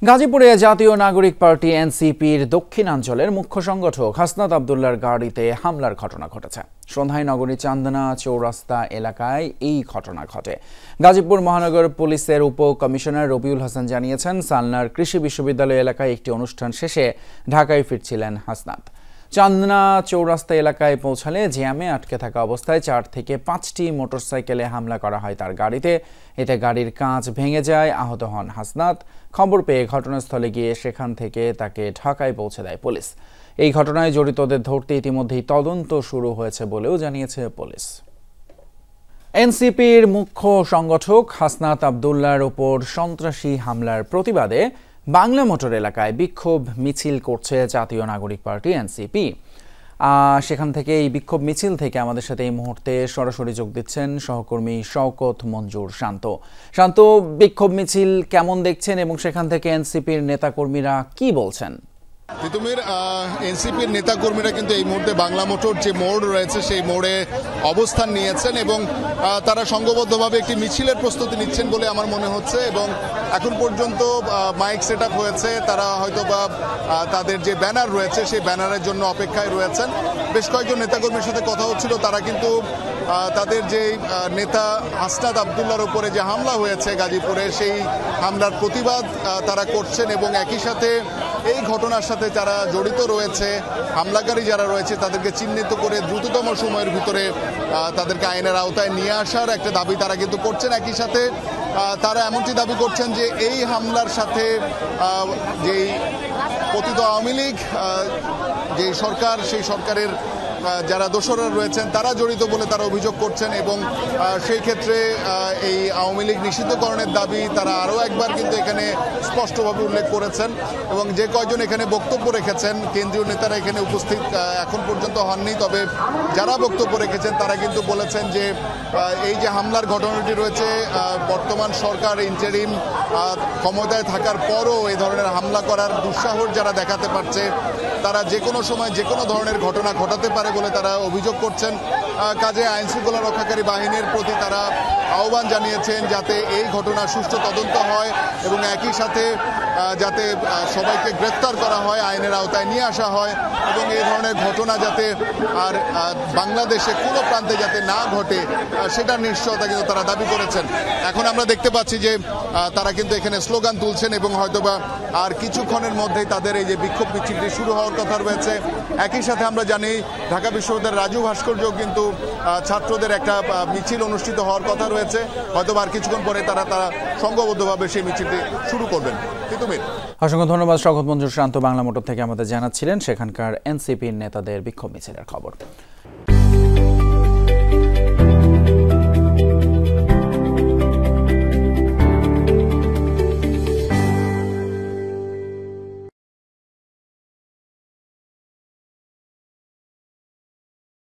গাজীপুরে জাতীয় নাগরিক পার্টি এনসিপির দক্ষিণাঞ্চলের মুখ্য সংগঠক হাসনাত আব্দুল্লাহর গাড়িতে হামলার ঘটনা ঘটেছে। সন্ধ্যায় নগরীর চান্দনা চৌরাস্তা এলাকায় এই ঘটনা ঘটে। গাজীপুর মহানগর পুলিশের উপ কমিশনার রবিউল হাসান জানিয়েছেন, সালনার কৃষি বিশ্ববিদ্যালয় এলাকায় একটি অনুষ্ঠান শেষে ঢাকায় ফিরছিলেন হাসনাত। চান্দনা চৌরাস্তা এলাকায় পৌঁছালে জ্যামে আটকে থাকা অবস্থায় 4 থেকে 5টি মোটরসাইকেলে হামলা করা হয় তার গাড়িতে। এতে গাড়ির কাঁচ ভেঙে যায়, আহত হন হাসনাত। খবর পেয়ে ঘটনাস্থলে গিয়ে সেখান থেকে তাকে ঢাকায় পৌঁছে দেয় পুলিশ। এই ঘটনায় জড়িতদের ধরতে ইতিমধ্যেই তদন্ত শুরু হয়েছে বলেও জানিয়েছে পুলিশ। এনসিপির মুখ্য সংগঠক হাসনাত আব্দুল্লাহর ওপর সন্ত্রাসী হামলার প্রতিবাদে বাংলা মোটর এলাকায় বিক্ষোভ মিছিল করছে জাতীয় নাগরিক পার্টি এনসিপি। সেখান থেকে এই বিক্ষোভ মিছিল থেকে আমাদের সাথে এই মুহূর্তে সরাসরি যোগ দিচ্ছেন সহকর্মী শওকত মঞ্জুর শান্ত। বিক্ষোভ মিছিল কেমন দেখছেন এবং সেখান থেকে এনসিপির নেতাকর্মীরা কি বলছেন? তিতুমির, এনসিপির নেতাকর্মীরা কিন্তু এই মুহূর্তে বাংলা মোটর যে মোড় রয়েছে সেই মোড়ে অবস্থান নিয়েছেন এবং তারা সংঘবদ্ধভাবে একটি মিছিলের প্রস্তুতি নিচ্ছেন বলে আমার মনে হচ্ছে। এবং এখন পর্যন্ত মাইক সেট আপ হয়েছে, তারা হয়তো বা তাদের যে ব্যানার রয়েছে সেই ব্যানারের জন্য অপেক্ষায় রয়েছেন। বেশ কয়েকজন নেতাকর্মীর সাথে কথা হচ্ছিল, তারা কিন্তু তাদের যে নেতা হাসনাত আব্দুল্লাহর উপরে যে হামলা হয়েছে গাজীপুরে, সেই হামলার প্রতিবাদ তারা করছেন এবং একই সাথে এই ঘটনার সাথে যারা জড়িত রয়েছে, হামলাকারী যারা রয়েছে, তাদেরকে চিহ্নিত করে দ্রুততম সময়ের ভিতরে তাদেরকে আইনের আওতায় নিয়ে আসার একটা দাবি তারা কিন্তু করছেন। একই সাথে তারা এমনটি দাবি করছেন যে এই হামলার সাথে যেই পতিত আওয়ামী লীগ যে সরকার, সেই সরকারের যারা দোসররা রয়েছেন তারা জড়িত বলে তারা অভিযোগ করছেন এবং সেই ক্ষেত্রে এই আওয়ামী লীগ নিষিদ্ধকরণের দাবি তারা আরও একবার কিন্তু এখানে স্পষ্টভাবে উল্লেখ করেছেন। এবং যে কয়জন এখানে বক্তব্য রেখেছেন, কেন্দ্রীয় নেতারা এখানে উপস্থিত এখন পর্যন্ত হননি, তবে যারা বক্তব্য রেখেছেন তারা কিন্তু বলেছেন যে এই যে হামলার ঘটনাটি রয়েছে, বর্তমান সরকার ইন্টারিম ক্ষমতায় থাকার পরও এই ধরনের হামলা করার দুঃসাহস যারা দেখাতে পারছে, তারা যে কোনো সময় যে কোনো ধরনের ঘটনা ঘটাতে পারে বলে তারা অভিযোগ করছেন। কাজে আইন শৃঙ্খলা রক্ষাকারী বাহিনীর প্রতি তারা আহ্বান জানিয়েছেন যাতে এই ঘটনার সুষ্ঠু তদন্ত হয় এবং একই সাথে যাতে সবাইকে গ্রেফতার করা হয়, আইনের আওতায় নিয়ে আসা হয় এবং এই ধরনের ঘটনা যাতে আর বাংলাদেশে কোনো প্রান্তে যাতে না ঘটে সেটার নিশ্চয়তা কিন্তু তারা দাবি করেছেন। এখন আমরা দেখতে পাচ্ছি যে তারা কিন্তু এখানে স্লোগান তুলছেন এবং হয়তোবা আর কিছুক্ষণের মধ্যেই তাদের এই যে বিক্ষোভ মিছিলটি শুরু হওয়ার কথা রয়েছে। একই সাথে আমরা জানি ঢাকা বিশ্ববিদ্যালয়ের রাজু ভাস্কর্যেও কিন্তু ছাত্রদের একটা মিছিল অনুষ্ঠিত হওয়ার কথা রয়েছে। হয়তো আর কিছুক্ষণ পরে তারা সংঘবদ্ধভাবে সেই মিছিলটি শুরু করবেন। অসংখ্য ধন্যবাদ শওকত মঞ্জুর শান্ত, বাংলা মোটর থেকে আমাদের জানাচ্ছিলেন সেখানকার এনসিপির নেতাদের বিক্ষোভ মিছিলের খবর।